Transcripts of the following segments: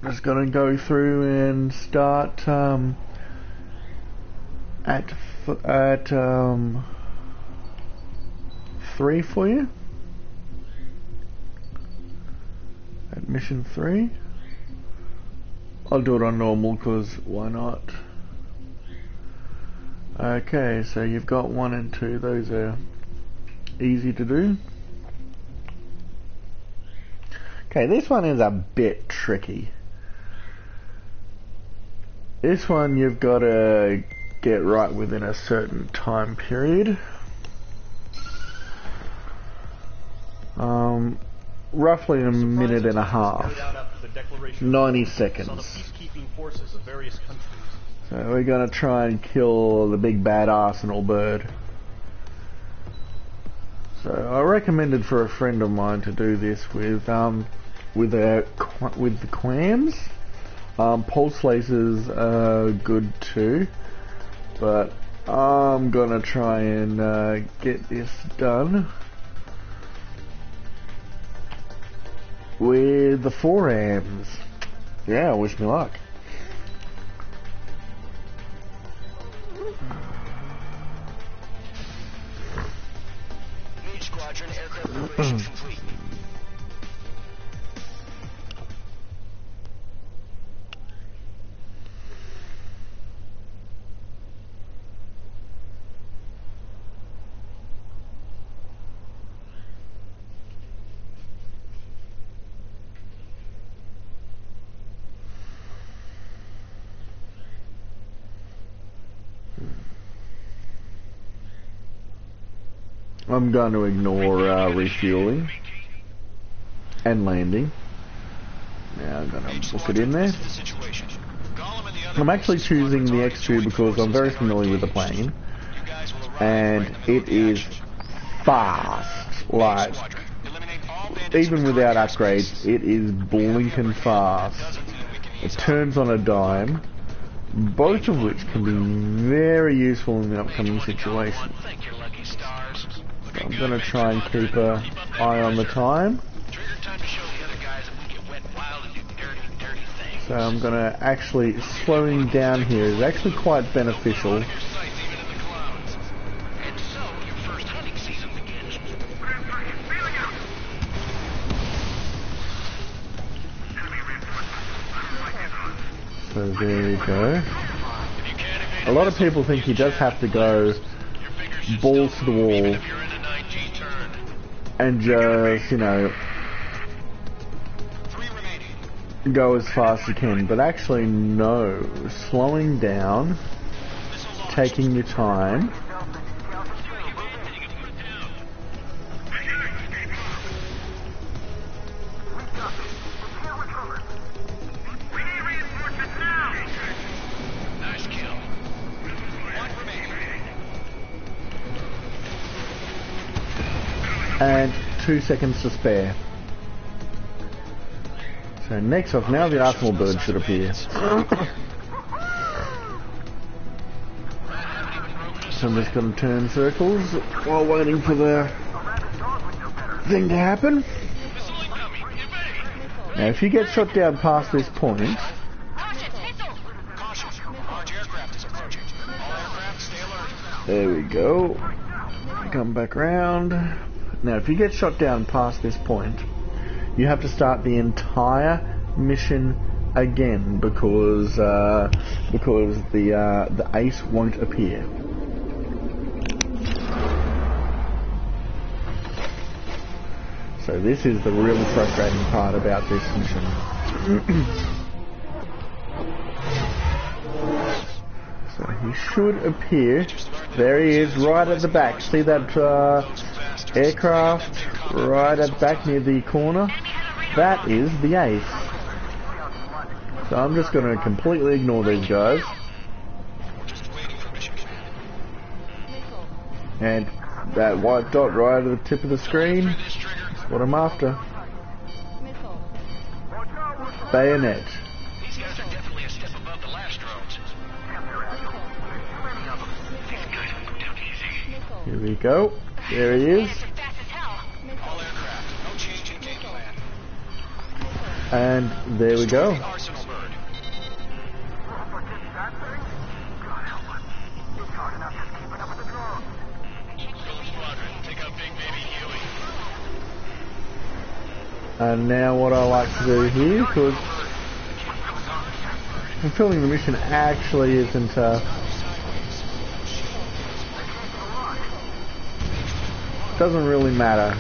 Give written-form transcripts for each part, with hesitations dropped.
just gonna go through and start at 3 for you. At mission 3. I'll do it on normal because why not? Okay, so you've got 1 and 2. Those are easy to do. Okay, this one is a bit tricky. This one you've got to get right within a certain time period. Roughly a minute and a half. 90 seconds. So we're going to try and kill the big bad arsenal bird. So I recommended for a friend of mine to do this with the clams. Pulse lasers are good too, but I'm gonna try and get this done with the forams. Yeah, wish me luck. Squadron aircraft preparation complete. I'm going to ignore refueling and landing. Now I'm going to book it in there. I'm actually choosing the X2 because I'm very familiar with the plane, and it is fast. Like, even without upgrades, it is blinking fast. It turns on a dime, both of which can be very useful in the upcoming situation. I'm going to try and keep an eye on the time. So I'm going to actually, slowing down here is actually quite beneficial. So there we go. A lot of people think you just have to go balls to the wall and just, you know, go as fast as you can, but actually no, slowing down, taking your time, and 2 seconds to spare. So next off, now the arsenal bird should appear. So I'm just going to turn circles while waiting for the thing to happen. Now if you get shot down past this point, there we go, come back round. Now if you get shot down past this point, you have to start the entire mission again because the ace won't appear. So this is the really frustrating part about this mission. So he should appear. There he is, right at the back. See that aircraft right at the back near the corner? That is the ace. So I'm just going to completely ignore these guys. And that white dot right at the tip of the screen, that's what I'm after. Bayonet. Here we go. There he is. And there we go. Arsenal bird. Take out Big Baby Huey. And now what I like to do here, because fulfilling the mission actually isn't doesn't really matter.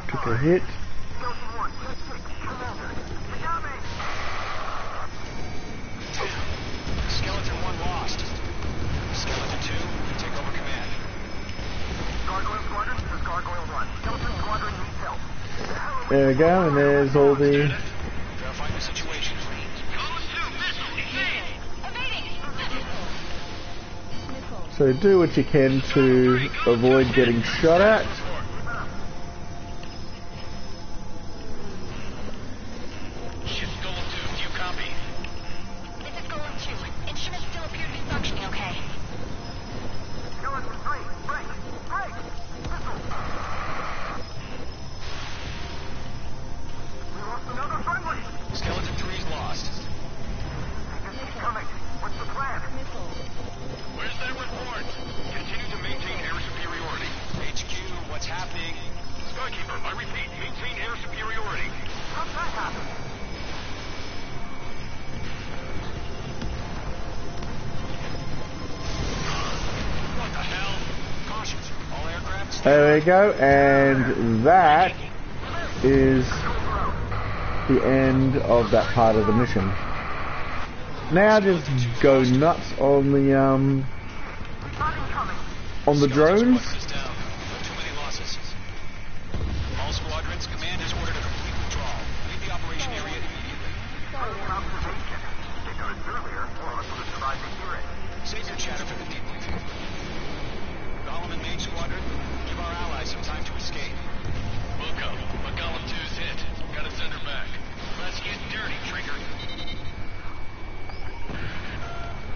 Took a hit. Skeleton 1 lost. Skeleton 2, take over command. Gargoyle Squadron, this is Gargoyle 1. Skeleton Squadron needs help. There we go, and there's all the... Verifying the situation. So do what you can to avoid getting shot at. Skeleton 3's lost. What's the plan? Where's that report? Continue to maintain air superiority. HQ, what's happening? Skykeeper, I repeat, maintain air superiority. How's that happen? What the hell? Caution, all aircraft. There we go, and that is the end of that part of the mission. Now just go nuts on the drones. All squadrons, command has ordered a complete withdrawal. Leave the operation area immediately. Save your chatter for the debriefing. Golem and Main Squadron, give our allies some time to escape. We'll go, but Golem 2's hit. Gotta send her back. Let's get dirty, Trigger.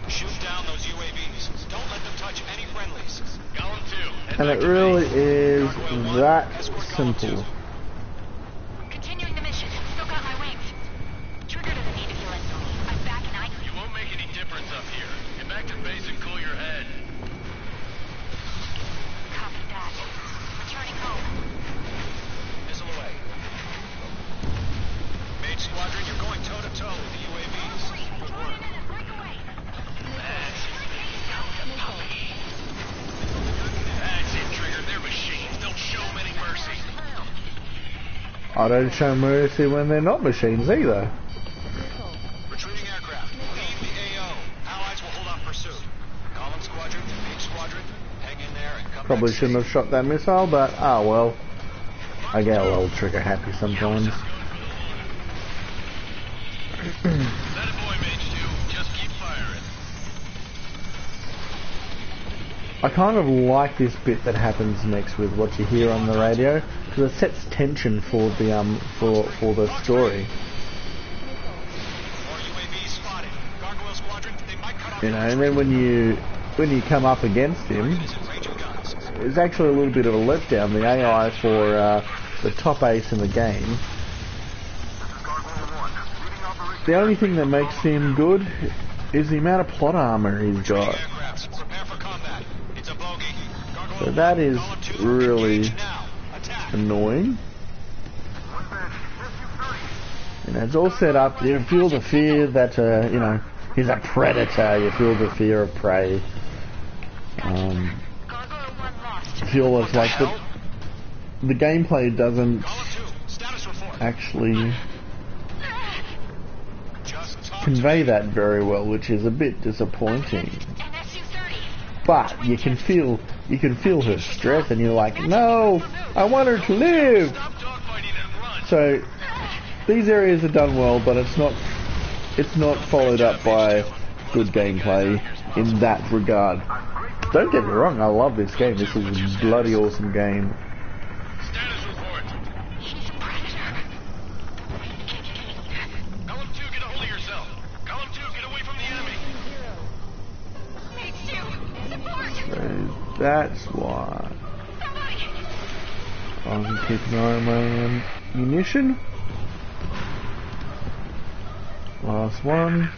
Shoot down those UAVs. Don't let them touch any friendlies. Golem 2. And it really is that simple. Continuing the mission. Still got my wings. Trigger doesn't need to heal it. I'm back and You won't make any difference up here. Get back to base and cool your head. Copy that. Returning home. Missile away. Main Squadron, you're going toe-to-toe with the UAVs. Good work. That's it, Trigger. They're machines. Don't show them any mercy. I don't show mercy when they're not machines either. Retreating aircraft. Leave the AO. Allies will hold off pursuit. Golem Squadron, Main Squadron, hang in there and come Probably back shouldn't have shot that missile, but ah well. I get a little trigger happy sometimes. That a boy, Mage 2. Just keep firing. I kind of like this bit that happens next with what you hear on the radio, because it sets tension for the for the story. More UAVs spotted. Gargoyle Squadron, they might cut off. You know, and then when you come up against him, it's actually a little bit of a letdown. The AI for the top ace in the game. The only thing that makes him good is the amount of plot armor he's got. Prepare for combat. It's a bogey. Gargoyle So that is Golem 2, really engage now. Attack. annoying. You know, it's all set up. You feel the fear that you know, he's a predator. You feel the fear of prey. Gargoyle 1 lost. I feel it's like the gameplay doesn't Golem 2, status report. actually Just talk convey that very well, which is a bit disappointing. And SU-30. But you can feel her stress, and you're like, no, I want her to live. Stop dogfighting and run. So these areas are done well, but it's not followed up by good gameplay in that regard. Don't get me wrong, I love this game. This is a bloody awesome game. Status report. He's a predator. Golem 2, get a hold of yourself. Golem 2, get away from the enemy. Mage 2, support. So that's why Somebody. I'm keeping an eye on my munition. Last one.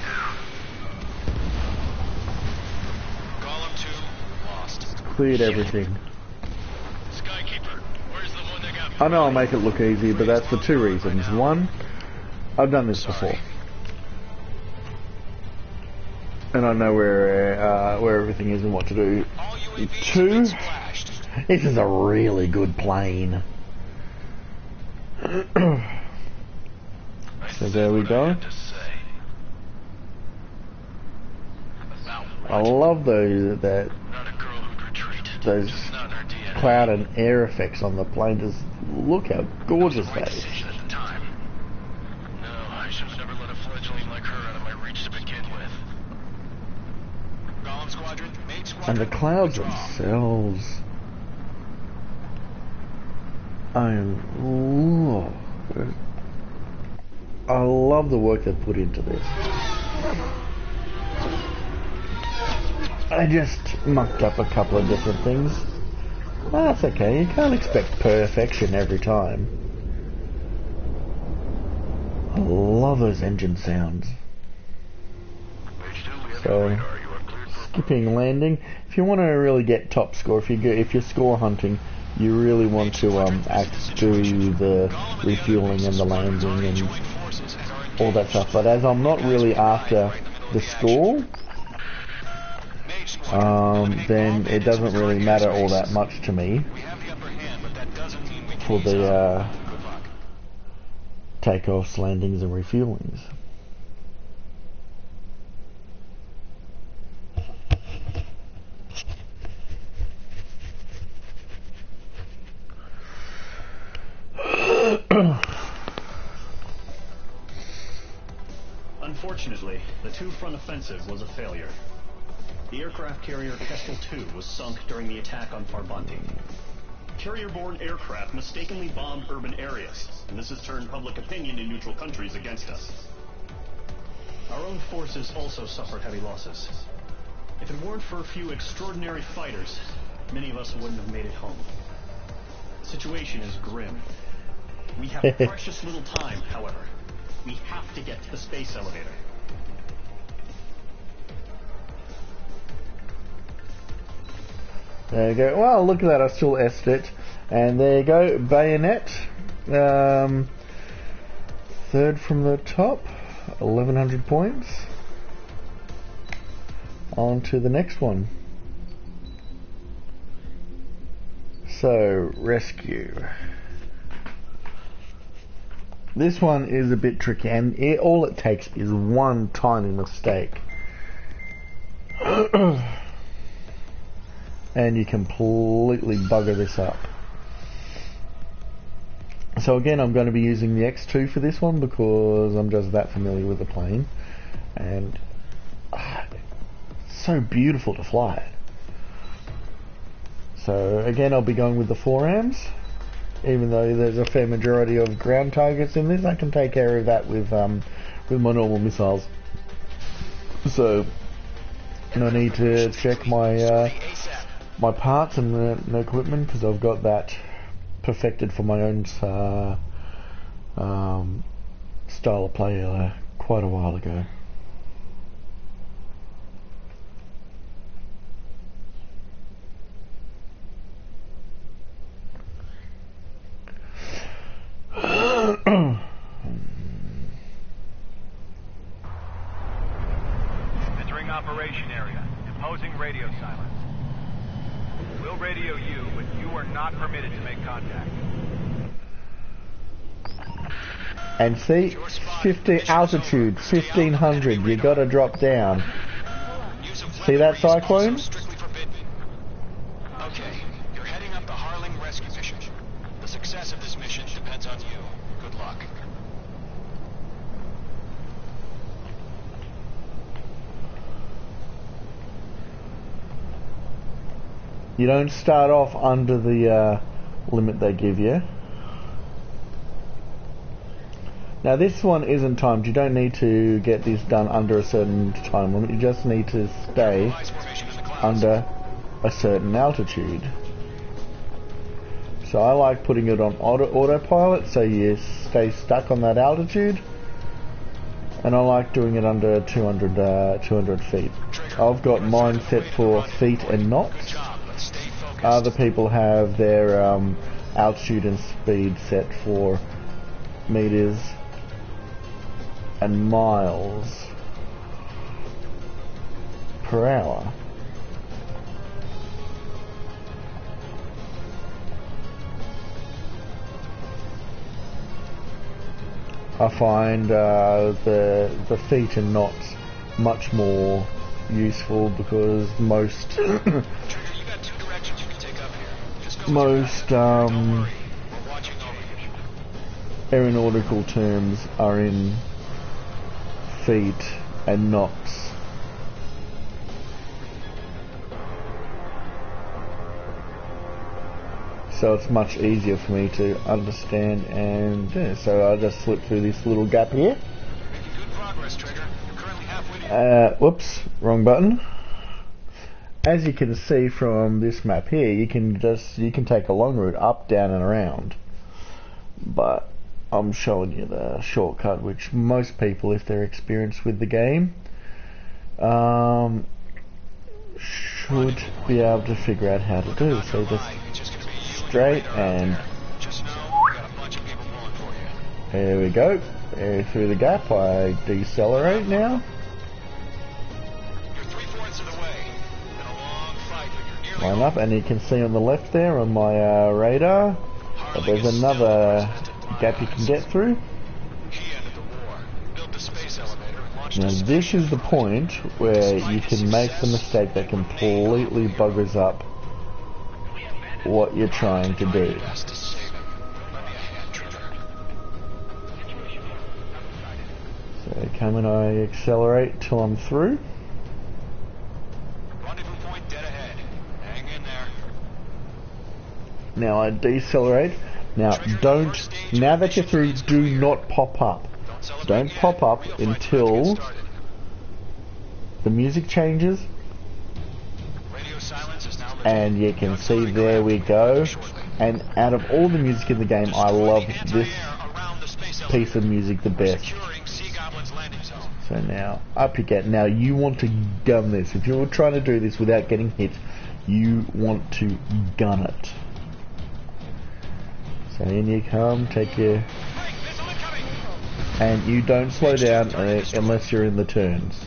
Column 2 lost. Cleared everything. Skykeeper, where's the one that got... I know I'll make it look easy, but that's for two reasons. One, I've done this before. And I know where everything is and what to do. Two, this is a really good plane. So there we go. I love those cloud and air effects on the plane. Just look how gorgeous that is. And the clouds themselves. I love the work they've put into this. I just mucked up a couple of different things. That's okay, you can't expect perfection every time. I love those engine sounds. So, skipping landing. If you want to really get top score, if you're score hunting, you really want to do the refueling and the landing and all that stuff. But as I'm not really after the score, then it doesn't really matter all that much to me for the takeoffs, landings and refuelings. Unfortunately, the two-front offensive was a failure. The aircraft carrier Kestrel II was sunk during the attack on Farbanti. Carrier-borne aircraft mistakenly bombed urban areas, and this has turned public opinion in neutral countries against us. Our own forces also suffered heavy losses. If it weren't for a few extraordinary fighters, many of us wouldn't have made it home. The situation is grim. We have precious little time, however. We have to get to the space elevator. There you go. Well, look at that. I still S'd it. And there you go. Bayonet. Third from the top. 1100 points. On to the next one. So, rescue. This one is a bit tricky, and all it takes is one tiny mistake. And you completely bugger this up. So again, I'm going to be using the X2 for this one because I'm just that familiar with the plane. And it's so beautiful to fly it. So again, I'll be going with the 4AMs. Even though there's a fair majority of ground targets in this, I can take care of that with my normal missiles. So no need to check my my parts and equipment because I've got that perfected for my own style of play quite a while ago. Entering operation area. Imposing radio silence. We'll radio you, but you are not permitted to make contact. And see, 50 altitude, 1500. You got to drop down. See that cyclone? Okay, you're heading up the Harling rescue mission. The success of this mission depends on you. Good luck. You don't start off under the limit they give you. Now this one isn't timed. You don't need to get this done under a certain time limit. You just need to stay under a certain altitude. So I like putting it on autopilot so you stay stuck on that altitude. And I like doing it under 200 feet. I've got mine set for feet and knots. Other people have their altitude and speed set for meters and miles per hour. I find the feet and knots much more useful because most aeronautical terms are in feet and knots. So it's much easier for me to understand, and yeah, so I'll just slip through this little gap here. Making good progress, Trigger. You're currently halfway to... Whoops, wrong button. As you can see from this map here, you can take a long route up, down and around. But I'm showing you the shortcut, which most people, if they're experienced with the game, should be able to figure out how to do. So just straight and there we go. Through the gap, I decelerate now. Line up, and you can see on the left there on my radar that there's another gap you can get through. Now this is the point where you can make the mistake that completely buggers up what you're trying to do. So come and I accelerate till I'm through. Now I decelerate. Now now that you're through, do not pop up. Don't pop up until the music changes. And you can see there we go. And out of all the music in the game, I love this piece of music the best. So now up you get. Now you want to gun this. If you're trying to do this without getting hit, you want to gun it. So in you come, take your... And you don't slow down unless you're in the turns.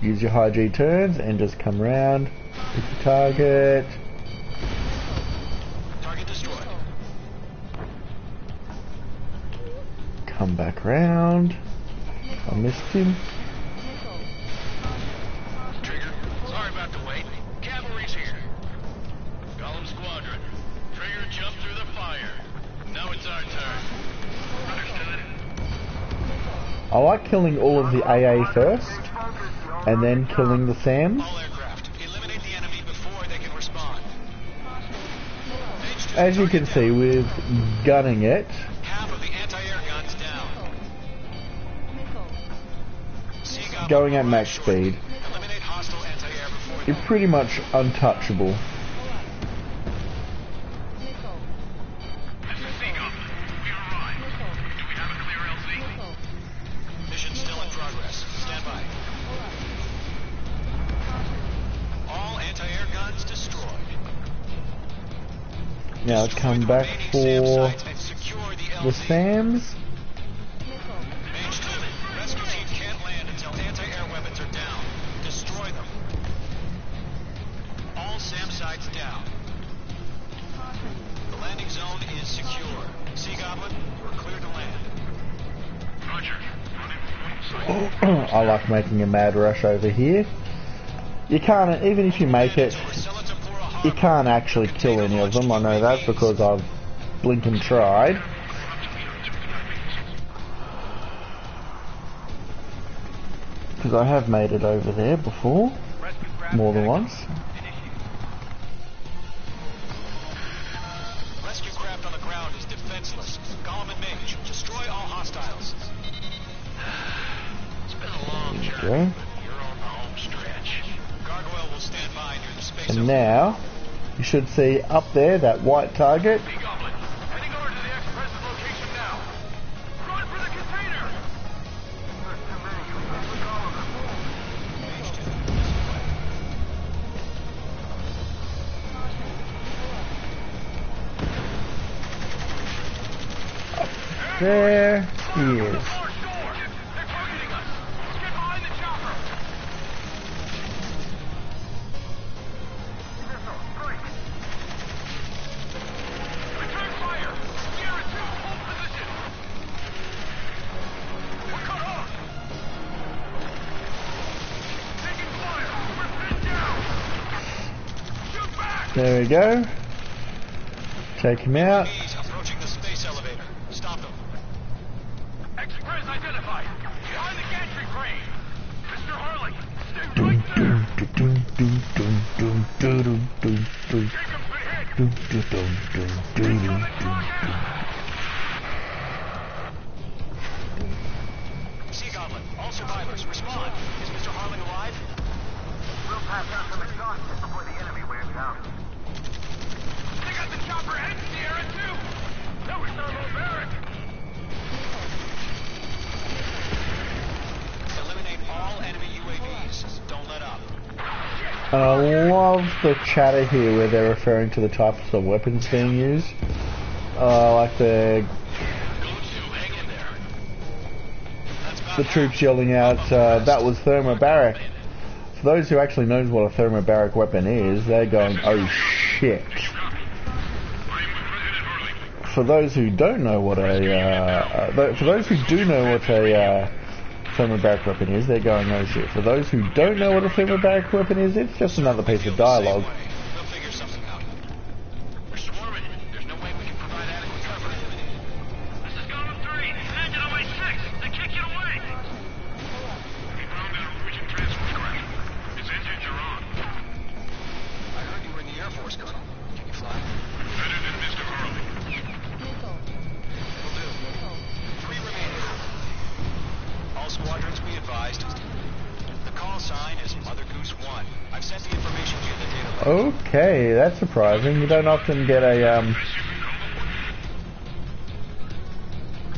Use your high G turns and just come round, pick your target. Target destroyed. Come back round. I missed him. Trigger, sorry about the wait. Cavalry's here. Golem Squadron. Trigger jumped through the fire. Now it's our turn. Understood. I like killing all of the AA first, and then killing the SAMs. All aircraft, eliminate the enemy before they can respond. As you can see, with gunning it, Half of the anti-air guns down. going at max speed, Eliminate hostile anti-air before you're pretty much untouchable. This is Seagull. We arrived. Do we have a clear LZ? Mission still in progress. Stand by. All anti-air guns destroyed. Now come back for the SAMs. Mage 2, rescue team can't land until anti-air weapons are down. Destroy them. All SAM sites down. The landing zone is secure. Sea Goblin, we're clear to land. Roger. I like making a mad rush over here. You can't, even if you make it, you can't actually kill any of them. I know that because I've blinking tried. Because I have made it over there before, more than once. Rescue craft on the ground is defenseless. Golem and Mage, destroy all hostiles. It's been a long journey, Okay. but you're on the home stretch. Gargoyle will stand by near the space And now, You should see up there that white target. Goblin, heading over to the ex-president location now. Run for the container! There he is. They're targeting us. Get behind the chopper. Return fire. Sierra 2, hold position. We're cut off. Taking fire. We're pinned down. Shoot back. There we go. Take him out. He's approaching the space elevator. Stop them. Express identified. Behind the gantry crane. Mr. Harley, stay right there. Sea Goblin, all survivors, respond. Is Mr. Harling alive? We'll pass out some exhaustion before the enemy wears out. They got the chopper and Sierra too. That was thermobaric. Eliminate all enemy UAVs. Don't let up. And I love the chatter here where they're referring to the types of weapons being used. Like the troops yelling out, that was thermobaric. For those who actually knows what a thermobaric weapon is, they're going, oh shit. For those who don't know what for those who do know what a thermobaric weapon is, they're going, oh shit. For those who don't know what a thermobaric weapon is, it's just another piece of dialogue. We'll figure something out. We're swarming. There's no way we can provide adequate cover. This is Golem 3. Landed on my 6. They can't get away. We found an origin transfer crash. Its engines are on. I heard you were in the Air Force, Colonel. Can you fly? Better than Mr. Harley. Will do. 3 remaining. All squadrons be advised. The call sign is Mother Goose 1. I've sent the information via the data link. Okay, that's surprising. You don't often get a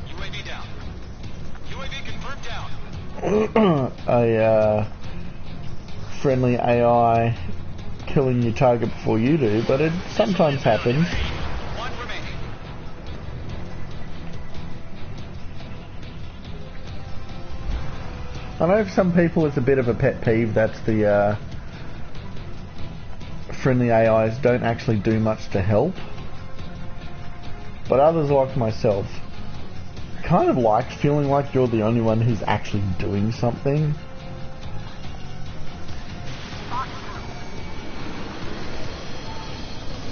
UAV down. UAV confirmed down. a friendly AI killing your target before you do, but it sometimes happens. 1 remaining. I know for some people it's a bit of a pet peeve that the friendly AIs don't actually do much to help, but others like myself kind of like feeling like you're the only one who's actually doing something.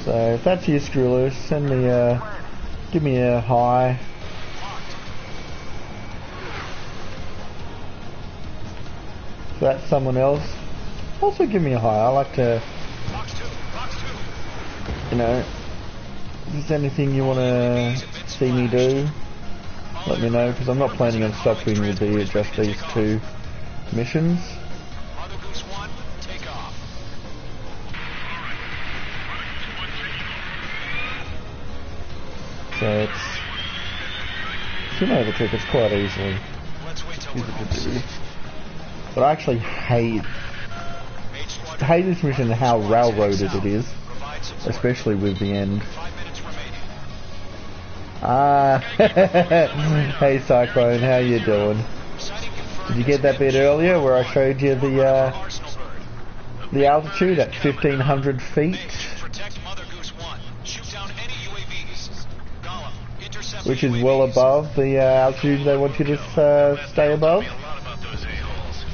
So if that's you, screwloose, send me give me a hi. If that's someone else, also give me a hi. I like to, Box 2. Box 2. you know, if there's anything you want to see me do, let me know, because I'm not planning on stopping with just these 2 missions. Mother Goose 1, take off. So it's, if you know the trick, it's quite easily. Let's wait till Easy we're to do. home. But I actually hate Mage squadron, this mission and how railroaded it is, provide support. especially with the end. 5 minutes remaining. Ah, hey Cyclone, how you doing? Sighting confirmed. Did you get that bit earlier where I showed you Arsenal bird. the altitude at 1,500 feet, Protect Mother Goose 1. Shoot down any UAVs. Golem, intercept which is UAVs. well above the altitude they want you to stay above? A lot about those a-holes.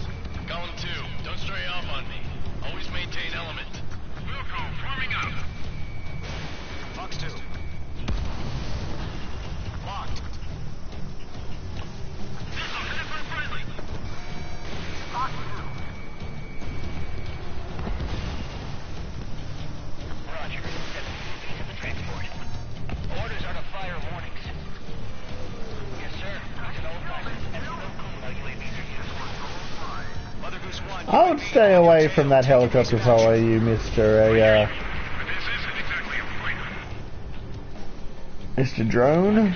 Golem 2, don't stray off on me. Always maintain element. Wilco, forming up. Fox 2. Locked. Roger. Piece of the transport. Orders are to fire warnings. Yes, sir. It's an old timer. And no clue how UAVs are used. Mother Goose 1. I would stay away from that helicopter follow you, Mr. This is Mr. Drone.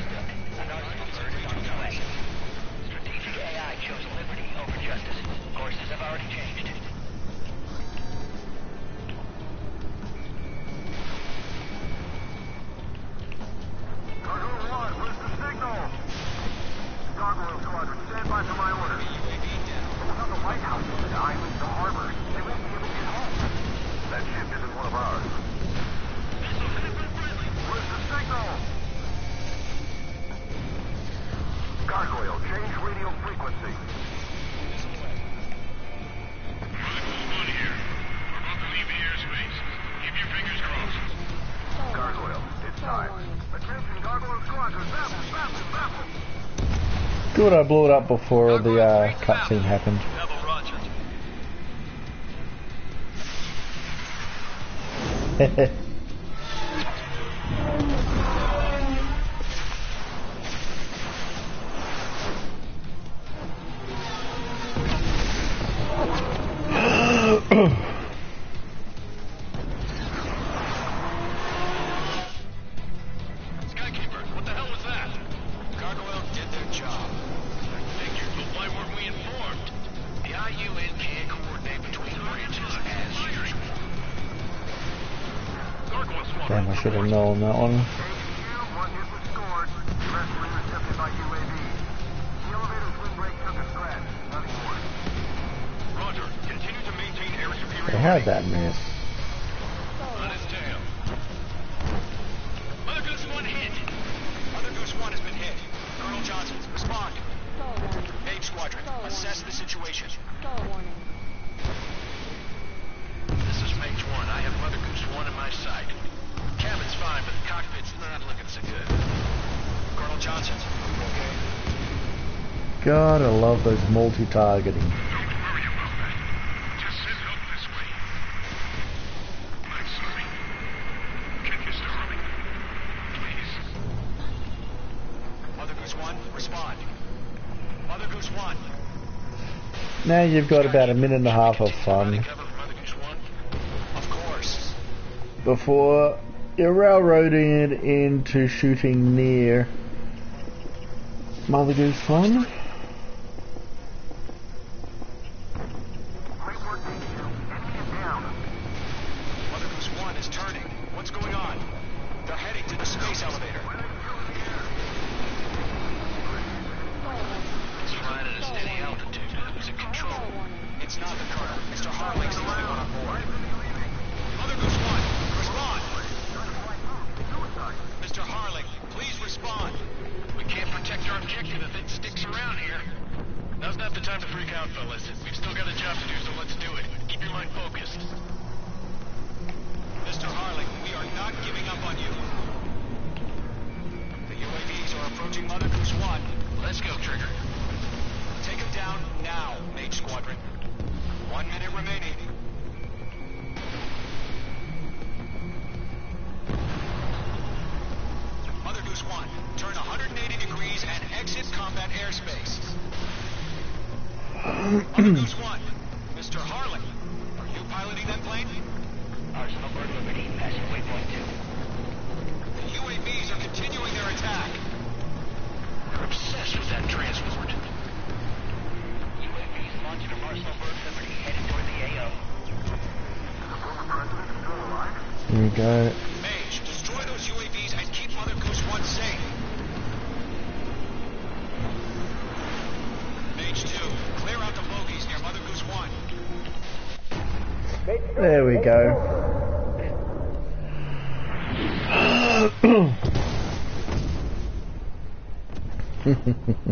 Strategic AI chose liberty over justice. Courses have already changed. Gargoyle 1, where's the signal? Gargoyle Squadron, stand by for my orders. UAV down. It's on the White House, the island, the harbor. They won't be able to get home. That ship isn't one of ours. Where's the signal? Gargoyle, change radio frequency. One here. We're about to leave the airspace. Keep your fingers crossed. Gargoyle, it's time. Attention, Gargoyle Squadron, baffle. Good, I blew it up before the cutscene happened. Rebel Roger. Skykeeper, what the hell was that? Gargoyle did their job. Figured, but why weren't we informed? The IUN can't coordinate between branches as usual. Gargoyle Squadron. Damn, I should have known that one. One hit was scored. The rest were intercepted by UAV. The elevator's wind break took a scratch. Nothing more. Roger. Continue to maintain air superiority. They had that miss. On his tail. Mother Goose 1 hit. Mother Goose 1 has been hit. Colonel Johnson, respond. Mage Squadron, assess the situation. This is Mage 1. I have Mother Goose 1 in my sight. Cabin's fine, but the cockpit's not looking so good. Colonel Johnson, okay? God, I love those multi-targeting. Don't worry about that. Just send help this way. I'm sorry. Can you start me? Please. Mother Goose 1, respond. Mother Goose 1. Now you've got about a minute and a half of fun Cover for Mother Goose 1. Of course. before you're railroading it into shooting near Mother Goose 1. Great work, Team 2. Enemy is down. Mother Goose 1 is turning. What's going on? They're heading to the space elevator. It's flying at a steady altitude. Who's in control? It's not the Colonel. Mr. Harling's the only one on board. Mother Goose 1, respond. Mr. Harling, please respond. We can't protect our objective if it sticks around here. Now's not the time to freak out, fellas. We've still got a job to do, so let's do it. Keep your mind focused. Mr. Harling, we are not giving up on you. The UAVs are approaching Mother Goose 1. Let's go, Trigger. Take him down now, Mage Squadron. 1 minute remaining. Mother Goose 1, turn 180 degrees and exit combat airspace. Mother Goose 1, Mr. Harling, are you piloting that plane? Arsenal Bird Liberty, passing waypoint 2. The UAVs are continuing their attack. They're obsessed with that transport. UAVs launched from Arsenal Bird Liberty, heading toward the AO. Here we go. Mage, destroy those UAVs and keep Mother Goose 1 safe. Mage 2, clear out the bogies near Mother Goose 1. There we go.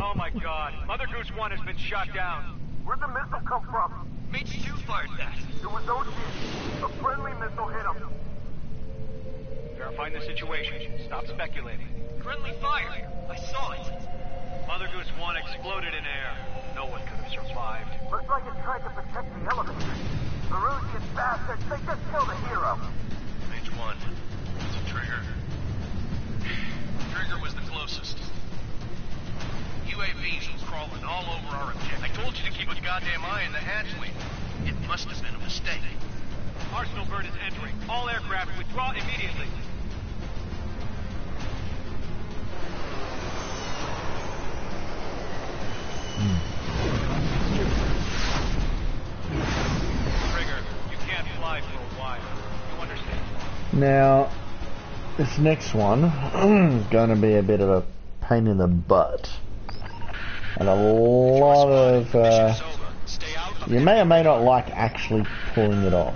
Oh my god, Mother Goose 1 has been shot down. Where'd the missile come from? Mage 2 fired that. It was OG. A friendly missile hit him. Verifying the situation. Stop speculating. Friendly fire. I saw it. Mother Goose 1 exploded in air. No one could have survived. Looks like it tried to protect the elevator. Peruvian bastards, they just killed a hero. Mage 1. It's a Trigger. Trigger was the closest. UAVs was crawling all over our objective. I told you to keep a goddamn eye in the hatchway. It must have been a mistake. Arsenal Bird is entering. All aircraft withdraw immediately. Now, this next one is going to be a bit of a pain in the butt. And a lot of, you may or may not like actually pulling it off.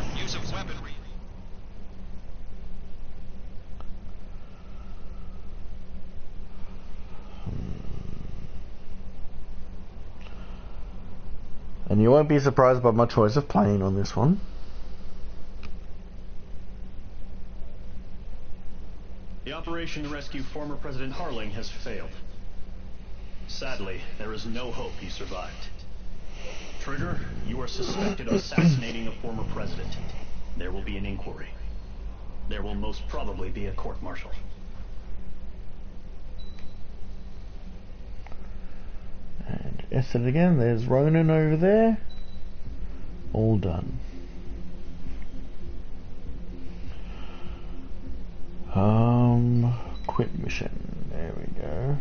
And you won't be surprised by my choice of playing on this one. The operation to rescue former President Harling has failed. Sadly, there is no hope he survived. Trigger, you are suspected of assassinating a former president. There will be an inquiry. There will most probably be a court-martial. And yes, it again, there's Ronan over there. All done. Quit mission. There we go.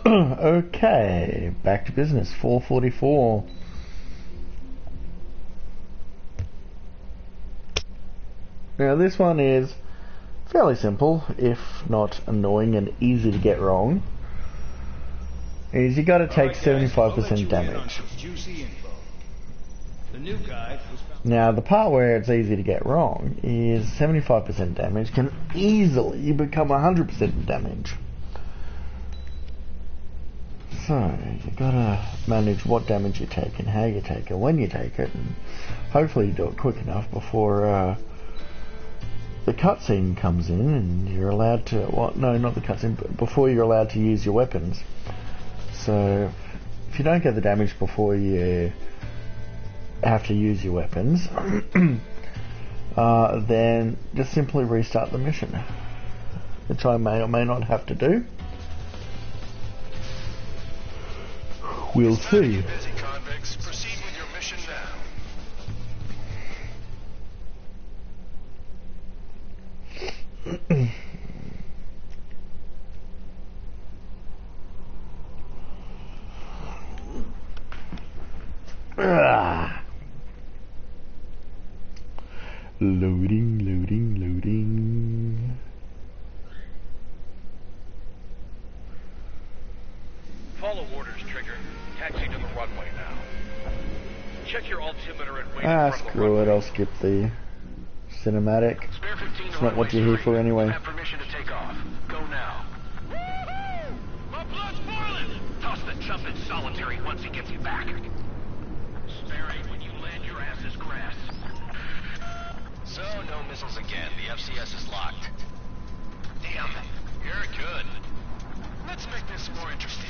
Okay, back to business. 4:44. Now this one is fairly simple, if not annoying and easy to get wrong. Is you got to take 75% damage. Now the part where it's easy to get wrong is 75% damage can easily become 100% damage. So, you gotta manage what damage you take and how you take it, when you take it, and hopefully you do it quick enough before the cutscene comes in and you're allowed to, well, no, not the cutscene, but before you're allowed to use your weapons. So, if you don't get the damage before you have to use your weapons, then just simply restart the mission, which I may or may not have to do. We'll see. Busy convicts, proceed with your mission now. Loading. Follow orders, Trigger. Taxi to the runway now. Check your altimeter and wait. Screw it, I'll skip the cinematic. It's not what you're here for anyway. Have permission to take off. Go now. Woohoo! My blood's boiling! Toss the chump in solitary once he gets you back. Spare aid when you land your ass is grass. So, no missiles again. The FCS is locked. Damn, you're good. Let's make this more interesting.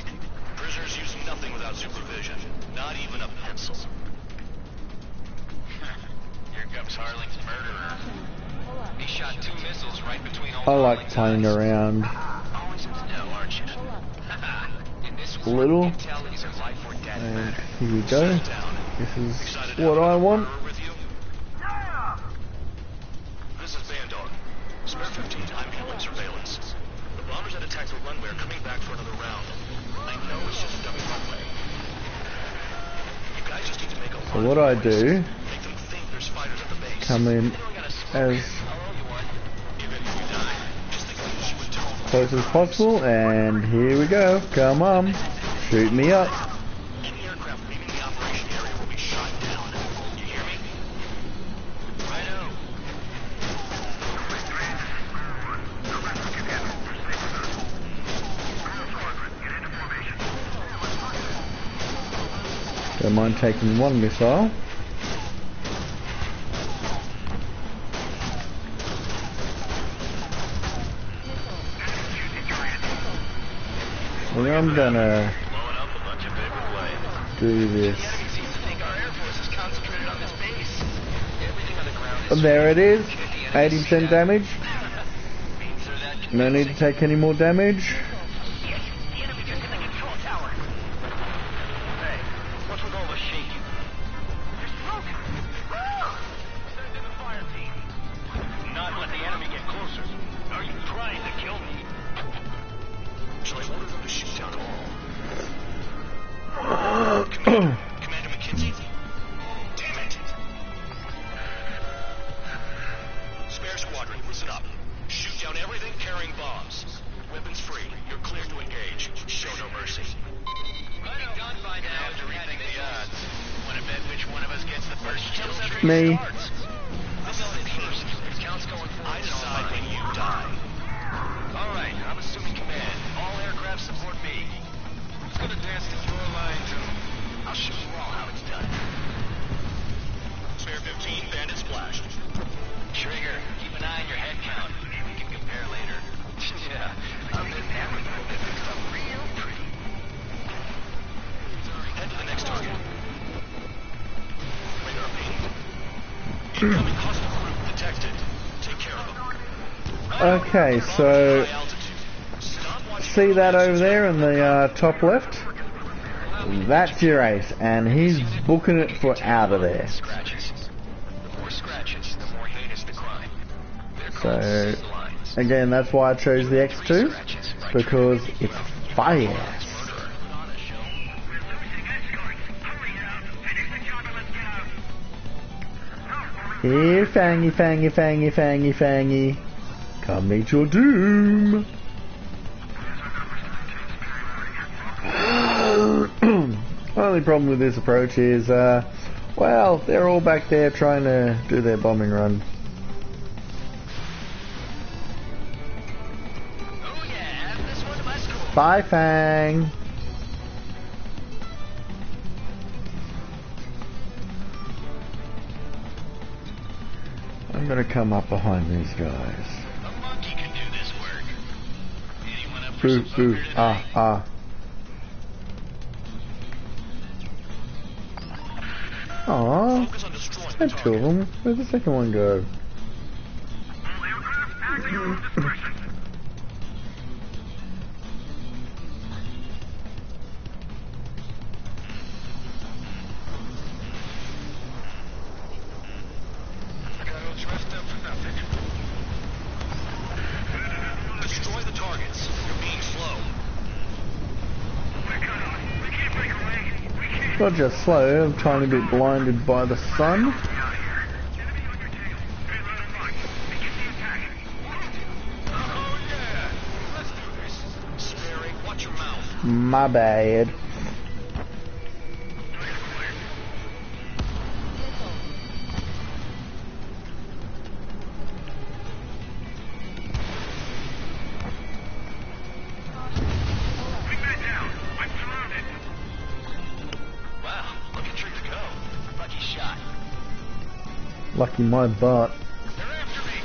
Prisoners use nothing without supervision. Not even a pencil. Here comes Harling's murderer. He shot 2 missiles right between all. I like playing around Always know, aren't you? a little. And here we go. This is what I want. This is Bandog. Spare 15 time human surveillance. The bombers that attacked the runway are coming back for another round. I know it's just a dummy runway. You guys just need to make a So what I do, make them think there's fighters at the base. come in as close as possible, and here we go. Come on, shoot me up. Any aircraft leaving the operation area will be shot down. You hear me? Righto. Don't mind taking one missile. Well, I'm gonna do this. There it is. 80% damage. No need to take any more damage. Me. Alright, I'm assuming command. All aircraft support me. Who's gonna dance to your line, too? I'll show you all how it's done. Spare 15, bandit splashed. Trigger, keep an eye on your head count. We can compare later. Yeah, I'm in there with you. It's up real pretty. Head to the next target. Radar ping. Incoming hostile group detected. Take care of them. Okay, so see that over there in the top left? That's your ace, and he's booking it for out of there. So again, that's why I chose the X2, because it's fire. Here, fangy, fangy, fangy, fangy, fangy. Come meet your doom. Only problem with this approach is, well, they're all back there trying to do their bombing run. Bye, Fang. I'm gonna come up behind these guys. A monkey can do this work. Anyone up for some Boo, boo, poker ah, tonight? ah. Aww, Focus on destroying the had two of target. them. Where'd the second one go? Destroy the targets. You're being slow. Not just slow, I'm trying to be blinded by the sun. Oh yeah. Let's do this. Sperry, watch your mouth. My bad. Wow, look at Trigger go. Lucky shot. Lucky my butt. They're after me.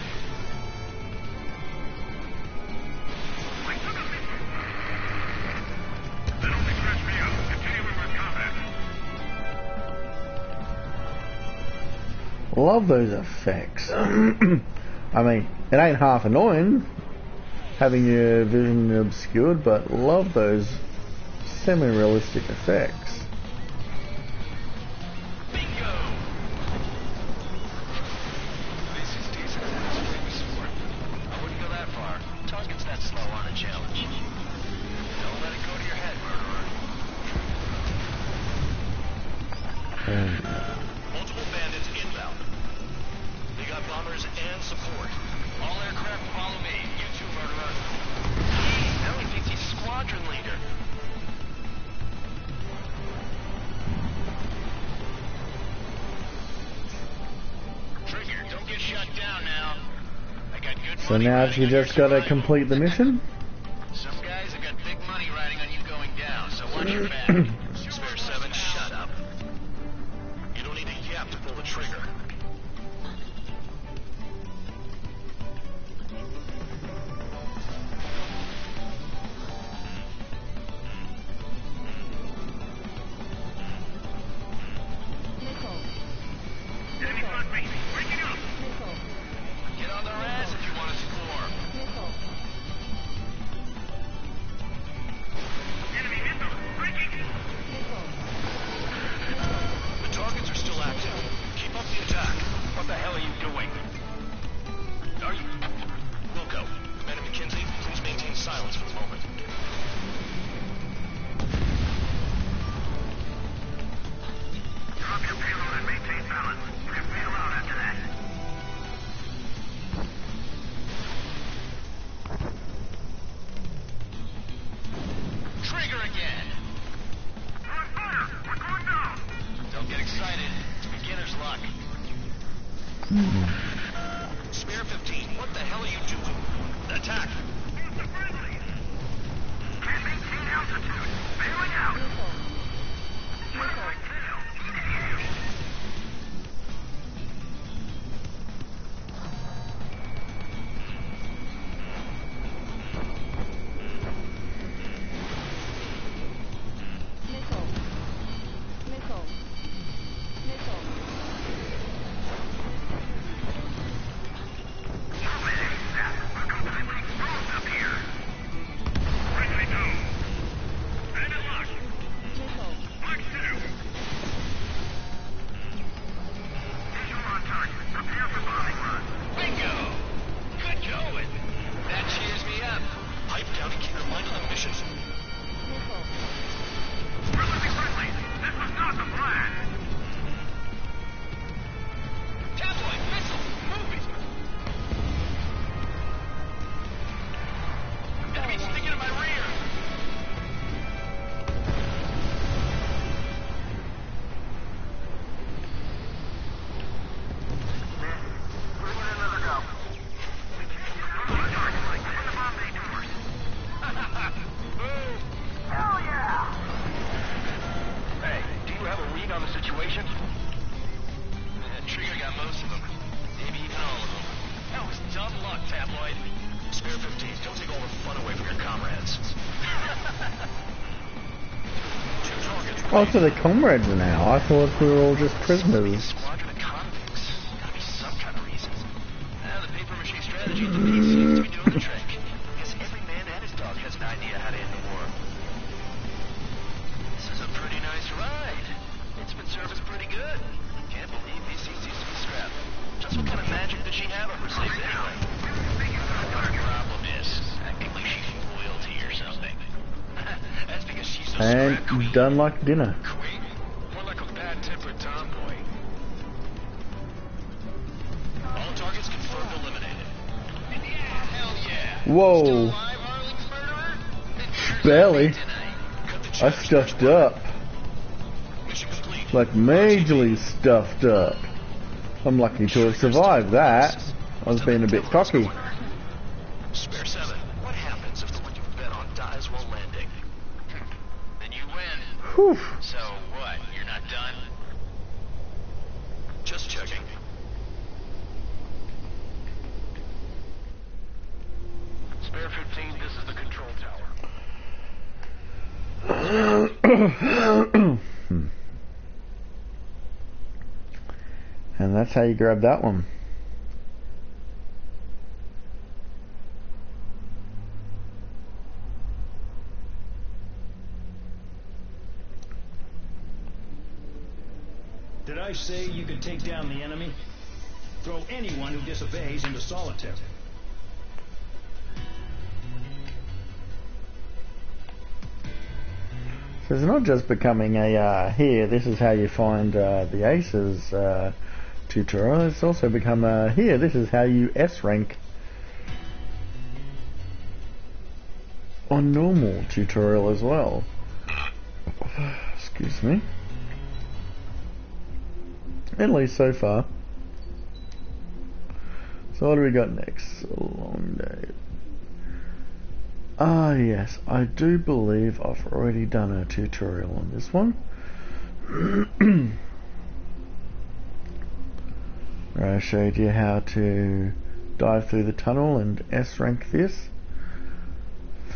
Love those effects. I mean, it ain't half annoying having your vision obscured, but love those semi-realistic effects. Bingo. This is decent. I wouldn't go that far. Target's that slow on a challenge. Don't let it go to your head, murderer. Multiple bandits inbound. They got bombers and support. All aircraft follow me. You too, murderer. Now he thinks he's squadron leader. Trigger, don't get shut down now. I got good So money now riding you on your just gotta survival. complete the mission? Some guys have got big money riding on you going down, so watch your back. Spare 7, shut up. trigger. Enemy front me. Breaking up. Get on their ass if you want to score. Enemy missile. Breaking. The targets are still active. Keep up the attack. What the hell are you doing? Are you... Wilco, Commander McKenzie, please maintain silence for the moment. Drop your payload and maintain balance. We'll bail out after that. Trigger again! We're on fire. We're going down. Don't get excited. It's beginner's luck. Spare 15, what the hell are you doing? Attack! It's a friendly. Can't maintain altitude. Bailing out. What if I fail? Friendly go. Bandit lock. Mark 2. Visual on target. Prepare for bombing run. Bingo! Good going! That cheers me up. Pipe down and keep your mind on the mission. We're losing friendly. This was not the plan. Tabloid, missile, moving! Enemy sticking in my rear! We're in another go. On target. Open the bomb bay doors. Hell yeah! Hey, do you have a read on the situation? Trigger got most of them. Maybe even all of them. That was dumb luck, Tabloid. Spare 15, don't take all the fun away from your comrades. Two targets. Oh, so they're comrades now. I thought we were all just A prisoners. squadron of convicts. Gotta be some kind of reason. The paper-mache strategy at the base seems to be doing the trick. Guess every man and his dog has an idea how to end the war. This is a pretty nice ride. It's been serviced pretty good. Can't believe VC seems to be strapped. Just what kind of magic does she have up her sleeves anyway? Her problem is acting like she's royalty or something. That's because she's a And scrap queen. done like dinner. Queen? More like a bad-tempered tomboy. All targets confirmed eliminated. Hell yeah! Whoa. Still alive, Arling's murderer? Then here's Barely. our fate tonight. Cut the I charge stuffed next up. one. Mission complete. Like majorly stuffed up. I'm lucky to have survived that. I was being a bit cocky. Spare 7. What happens if the one you bet on dies while landing? Then you win. Whew. So what? You're not done? Just checking. Spare 15, this is the control tower. And that's how you grab that one. Did I say you could take down the enemy? Throw anyone who disobeys into solitary. So it's not just becoming a here, this is how you find the aces tutorial. It's also become a here, this is how you S rank on normal tutorial as well. Excuse me. At least so far. So what do we got next? A long day. Ah yes, I do believe I've already done a tutorial on this one. I showed you how to dive through the tunnel and S-rank this.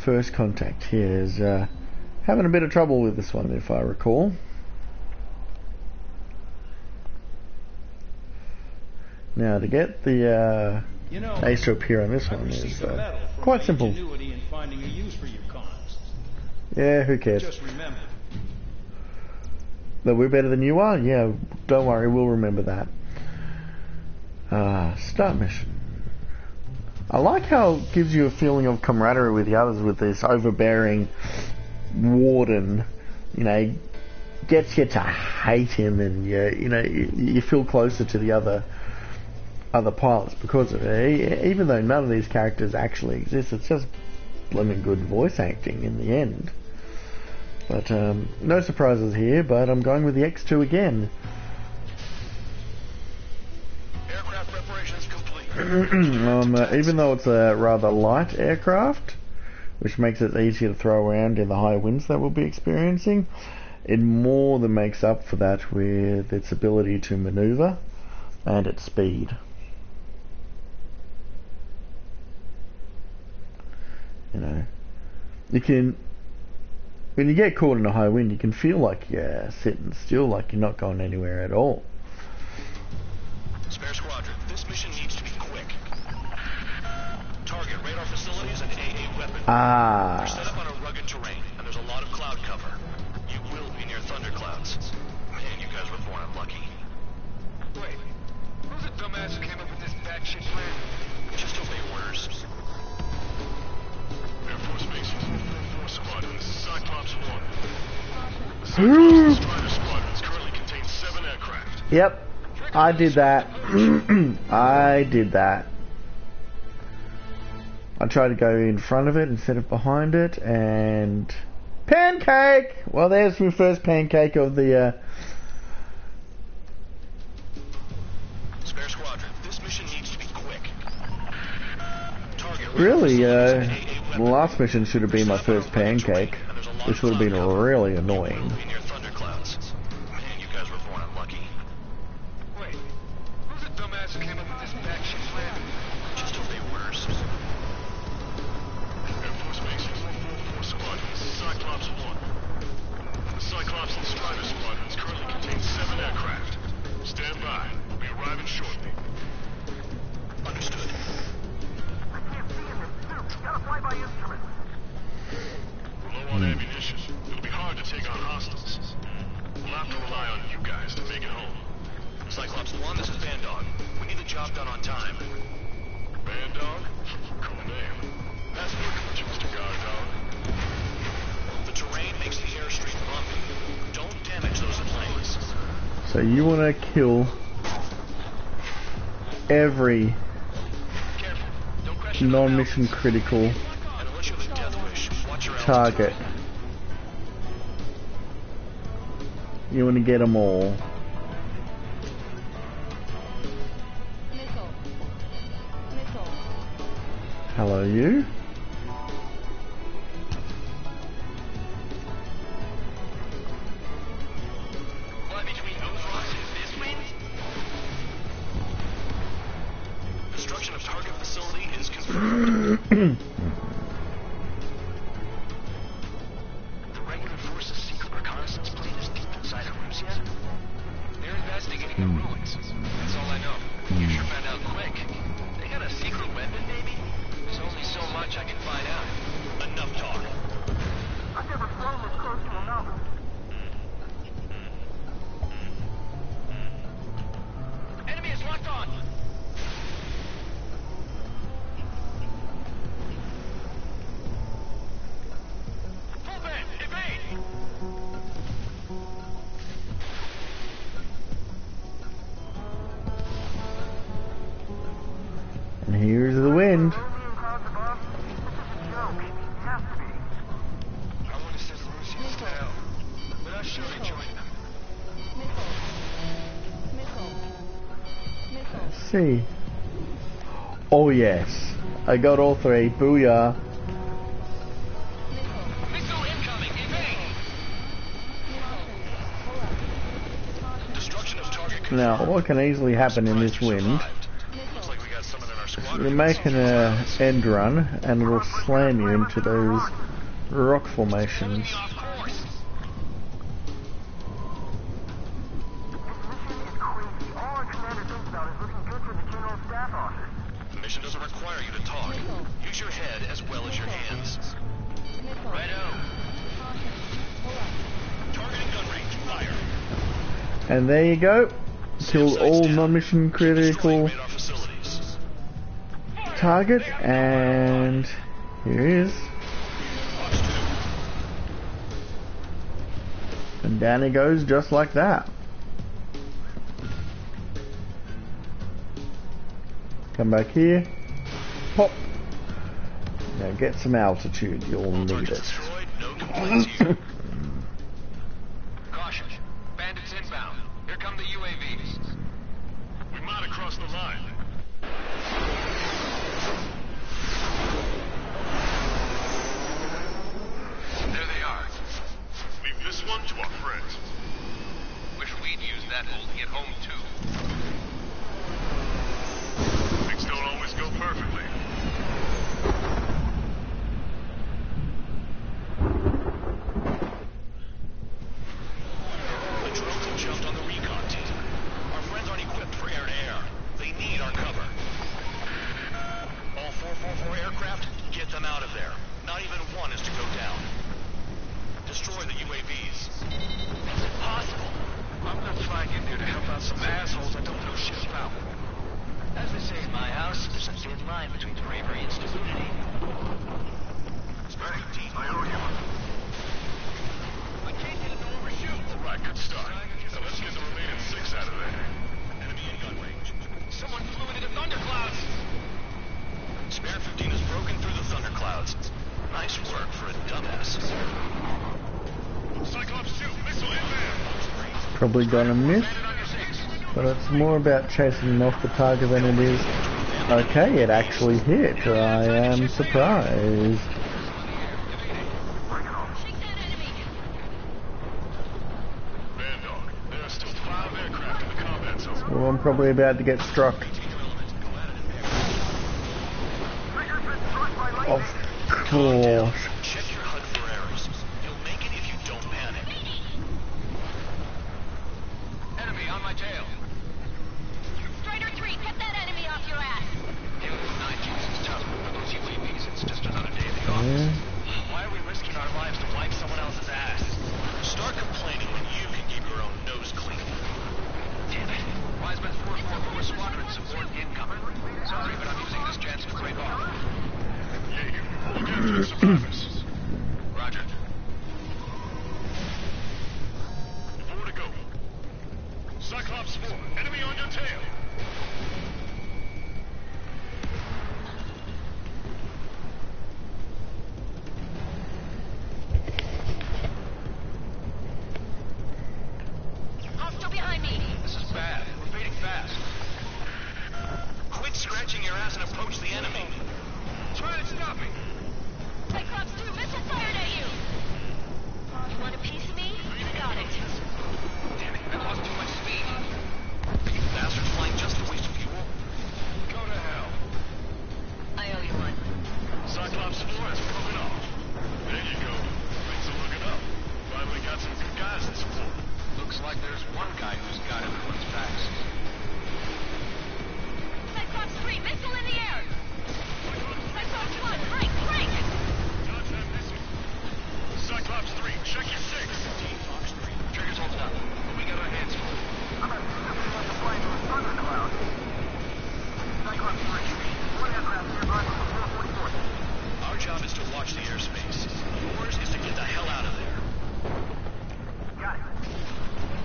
First contact here is having a bit of trouble with this one, if I recall. Now, to get the ace to appear on this one is quite simple. Yeah, who cares? Just remember. That we're better than you are? Yeah, don't worry, we'll remember that. Start mission. I like how it gives you a feeling of camaraderie with the others with this overbearing warden. You know, gets you to hate him, and you feel closer to the other pilots because of it. Even though none of these characters actually exist, it's just blooming good voice acting in the end. But no surprises here, but I'm going with the X2 again. Aircraft preparations complete. Even though it's a rather light aircraft, which makes it easier to throw around in the high winds that we'll be experiencing, it more than makes up for that with its ability to maneuver and its speed. You know, you can, when you get caught in a high wind, you can feel like you're sitting still, like you're not going anywhere at all. Spare squadron, this mission needs to be quick. Target radar facilities and AA weapon. You're set up on a rugged terrain, and there's a lot of cloud cover. You will be near thunderclouds. Man, you guys were born unlucky. Wait, who's the dumbass who came up with this batshit plan? Just obey orders. Air Force Bases, 4 Squadron, this is Cyclops 1. The Cyclops Strider Squadrons currently contain 7 aircraft. Yep, I did that. I did that. I tried to go in front of it instead of behind it, and pancake! Well, there's my first pancake of the Spare squadron, this mission needs to be quick. Target really, the last mission should have been my first pancake. This would have been really annoying. Be near thunderclouds. Man, you guys were born unlucky. Wait, who's the dumbass who came up with this batshit plan? Just obey orders. Air Force Bases, 4 Squadron, this is Cyclops 1. The Cyclops and Strider Squadrons currently contain 7 aircraft. Stand by. We'll be arriving shortly. Understood. We're low on ammunition. It'll be hard to take on hostiles. We'll have to rely on you guys to make it home. Cyclops 1, this is Bandog. We need the job done on time. Bandog? Cool name. That's what comes you, Mr. Guard Dog. The terrain makes the airstream bumpy. Don't damage those planes. So you want to kill every Careful. Don't crash into the non-mission critical mountains. And unless you have a death wish, watch your target. You want to get them all. Hello, you. What, between those rocks and this wind? Destruction of target facility is confirmed. The regular force's secret reconnaissance plane is deep inside of Russia. They're investigating the ruins. That's all I know. You sure found out quick. They got a secret weapon, maybe? There's only so much I can find out. Enough talk. I've never flown this close to a mountain. Enemy is locked on. Full bend, evade. And here's the wind. Alien clouds above. This is a joke. It has to be. I want to send Russians to hell, but I'll surely join them. Let's see. Oh yes, I got all 3. Booyah. Missile incoming, evade. Destruction of target Now, what can easily happen in this wind, Looks like we got someone in our squad. you're making an end run and it'll slam you into those rock formations. Off course. This mission is crazy. All our commander thinks about is looking good for the general staff office. The mission doesn't require you to talk. Use your head as well as your hands. Righto. Targeting gun range. Fire. And there you go. Killed all non-mission critical Radar facilities. target, and here he is. And down he goes just like that. Come back here. Pop. Now get some altitude, you'll need Targets it. destroyed. No complaints here. Caution. Bandits inbound. Here come the UAVs. We might have crossed the line. There they are. Leave this one to our friends. Wish we'd used that hole to get home too. Things don't always go perfectly. The drones have jumped on the recon team. Our friends aren't equipped for air-to-air. They need our cover. All 444 aircraft, get them out of there. Not even one is to go down. Destroy the UAVs. It's impossible. I'm not flying in there to help out some assholes I don't know shit about. As they say in my house, there's a thin line between bravery and stupidity. Hey, I owe you. I can't get it to overshoot. All right, good start. Now let's get the remaining 6 out of there. Enemy in gun range. Someone flew into the thunderclouds. Spare 15 has broken through the thunderclouds. Nice work for a dumbass. Cyclops 2, missile inbound. Probably gonna miss, but it's more about chasing him off the target than it is. Okay, it actually hit. I am surprised. Bandog, there are still 5 aircraft in the combat zone. Well, I'm probably about to get struck. Of course. Check your HUD for errors. You'll make it if you don't panic. Enemy on my tail. Strider 3, get that enemy off your ass! Dealing with 9Gs is tough, but those UAVs, it's just another day at the office. Yeah. Why are we risking our lives to wipe someone else's ass? Start complaining when you can keep your own nose clean. Damn it. Wiseman's 444 Squadron support incoming. Sorry, but I'm using this chance to break off. Jaeger, look after the survivors. Roger. 4 to go. Cyclops 4, enemy on your tail. Hostile behind me! This is bad. We're fading fast. Quit scratching your ass and approach the enemy. Try to stop me. Cyclops 2, missile fired at you! You want a piece of me? Got it. Damn it, I lost too much speed. Are you bastards flying just to waste fuel? Go to hell. I owe you one. Cyclops 4 has broken off. There you go. Things are looking up. Finally got some good guys in support. Looks like there's one guy who's got everyone's backs. Cyclops 3, missile in the air! Cyclops 1, break, break! Contact missile. Cyclops 3, check your 6. Trigger's holding up, but we got our hands full. I'm not sure to fly those thunderclouds. Cyclops 3, one aircraft nearby from the 444. Our job is to watch the airspace. Yours is to get the hell out of there. Got it.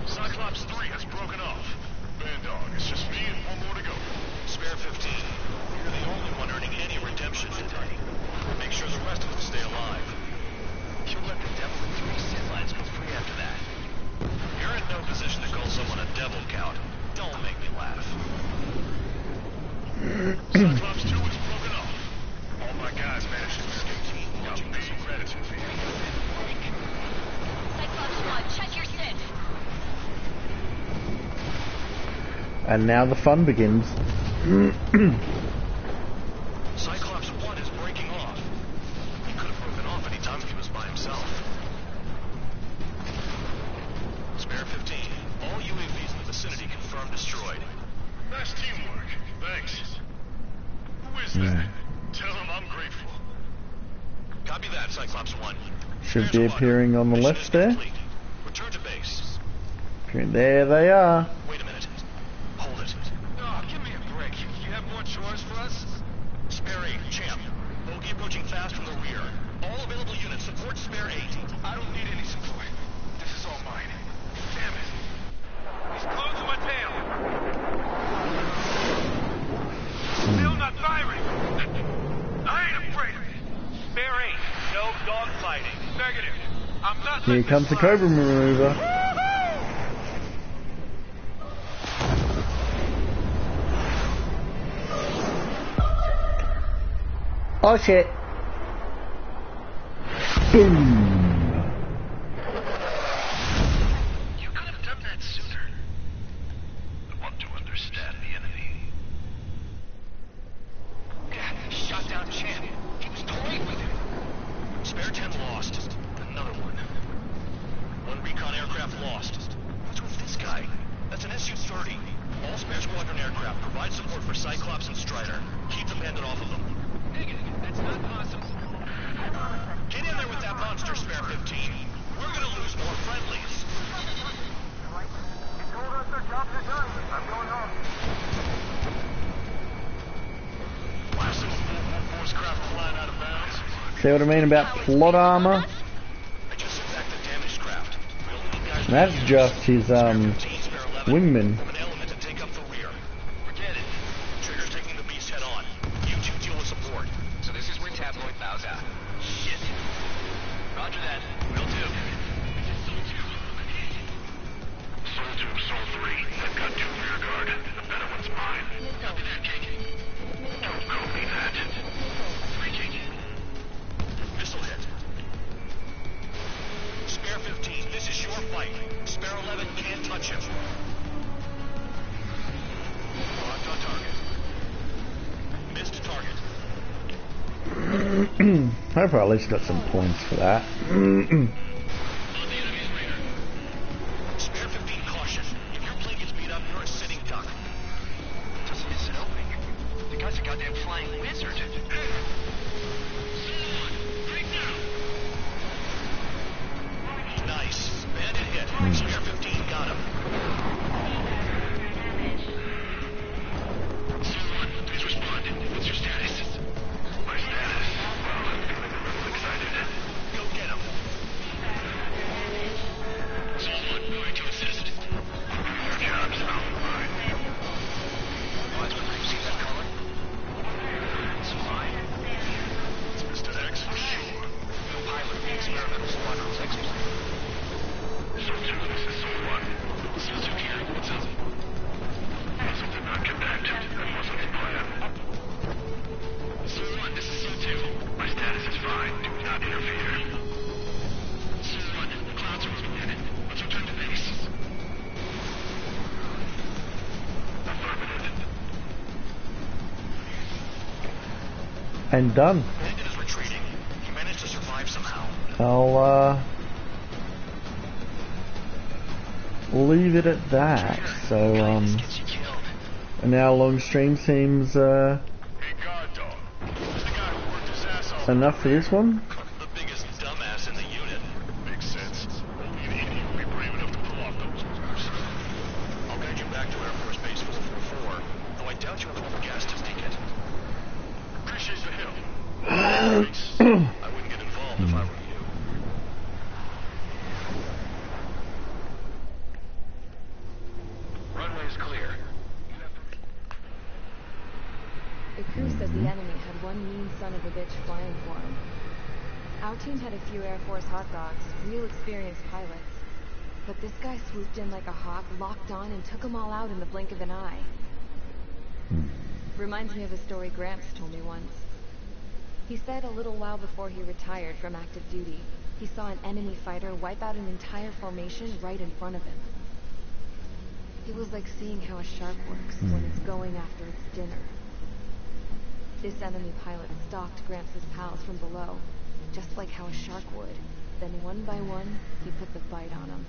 Cyclops 3 has broken off. Bandog, it's just me and 1 more to go. Spare 15. You're the only one earning any redemption today. Make sure the rest of them stay alive. You'll let the devil in 3 sin lines go free after that. You're in no position to call someone a devil count. Don't make me laugh. Cyclops 2 has broken off. All my guys managed to escape. Got big gratitude for you. Cyclops 1, check your sit. And now the fun begins. Cyclops 1 is breaking off. He could have broken off any time if he was by himself. Spare 15. All UAVs in the vicinity confirmed destroyed. Nice teamwork. Thanks. Who is that? Tell him I'm grateful. Copy that, Cyclops 1. Should be appearing on the Mission left is there. complete. Return to base. There they are. Wait a minute. Hold it. Oh, give me a break. You have more chores for us? Spare 8, champ. Bogey approaching fast from the rear. All available units support Spare 8. I don't need any support. This is all mine. Damn it. He's closing my tail. Still not firing. I ain't afraid of it. Spare 8. No dogfighting. Negative. I'm not. Here letting comes the this fly. Cobra maneuver. Oh shit. Boom. You could have done that sooner. I want to understand the enemy. Shot down Chan. He was toying with him. Spare 10 lost. Another one. One recon aircraft lost. What's with this guy? That's an Su-30. All Spare Squadron aircraft provide support for Cyclops and Strider. Keep the bandit off of them. Negative. That's not possible. Get in there with that monster, Spare 15. We're gonna lose more friendlies. You told us their jobs are done. I'm going home. Blasting force craft flying out of bounds. See what I mean about plot armor? I just sent back the damaged craft. We only need guys. That's just his Spare 15, Spare 11. wingman. Form an element and take up the rear. Forget it. Trigger's taking the beast head on. You two deal with support. So this is where Tabloid bows out. Shit. Roger that. Will do. Soul 2, Soul 3. I've got 2 rear guard. The better one's mine. Copy that, King. Don't call me that. 3 King. Missile hit. Spare 15, this is your fight. Spare 11 can't touch him. Locked on target. Missed target. I've at least got some points for that. On the enemy's radar. Spare 15, caution. If your plane gets beat up, you're a sitting duck. Doesn't miss an opening. The guy's a goddamn flying wizard. Nice. Bandit hit. Spare 15 got him. Soul 1, please respond. What's your status? My status? Well, I'm feeling a little excited. Go get him. Soul 1, going to assist. Your job's not mine. Watchman, you see that color? It's mine. It's Mr. X for sure. No pilot. The experimental squadron's exercise. Soul 2, this is Soul 1. Soul 2 here, what's up? Muscle did not connect. That wasn't the plan. Soul 1, this is Soul 2. My status is fine. Do not interfere. Soul 1, the clouds are moving in. Let's return to base. Affirmative. And done. Bandit is retreating. He managed to survive somehow. I'll leave it at that. So Gets you killed. an hour long stream seems Hey, guard dog. Who's the guy who worked his ass off? enough for this one. The biggest dumbass in the unit. Makes sense. Only an idiot would be brave enough to pull off those moves. I'll guide you back to Air Force Base 444, though I doubt you have enough gas to make it. Appreciate the help. I wouldn't get involved if I were you. Runway is clear. The crew says the enemy had one mean son of a bitch flying for him. Our team had a few Air Force hot dogs, real experienced pilots. But this guy swooped in like a hawk, locked on, and took them all out in the blink of an eye. Reminds me of a story Gramps told me once. He said a little while before he retired from active duty, he saw an enemy fighter wipe out an entire formation right in front of him. It was like seeing how a shark works when it's going after its dinner. This enemy pilot stalked Gramps' pals from below, just like how a shark would. Then one by one, he put the bite on them.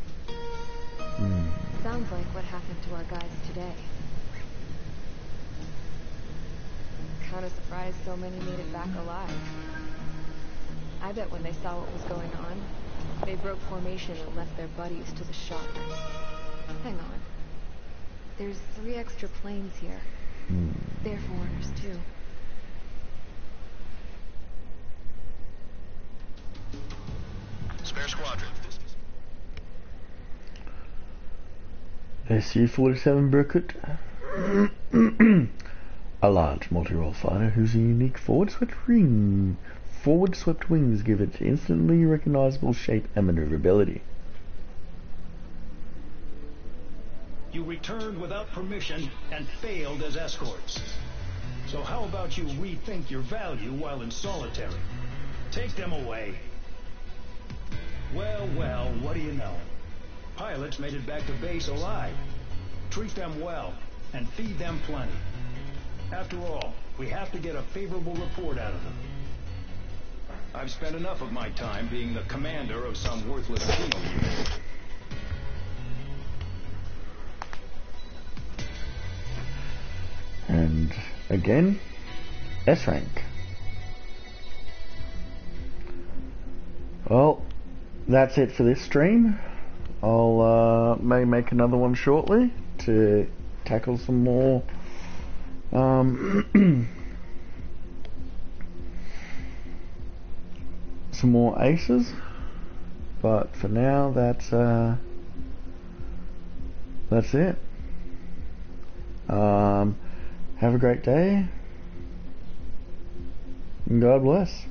Sounds like what happened to our guys today. Kinda surprised so many made it back alive. I bet when they saw what was going on, they broke formation and left their buddies to the shark. Hang on. There's 3 extra planes here. They're foreigners, too. Spare squadron. SU-47 Burkett. A large multi-role fighter whose unique forward-swept wings give it instantly recognizable shape and maneuverability. You returned without permission and failed as escorts. So how about you rethink your value while in solitary? Take them away. Well, what do you know? Pilots made it back to base alive. Treat them well and feed them plenty. After all, we have to get a favorable report out of them. I've spent enough of my time being the commander of some worthless penal unit. And again, S rank. Well, that's it for this stream. I'll may make another one shortly to tackle some more some more aces, but for now that's it. Have a great day and God bless.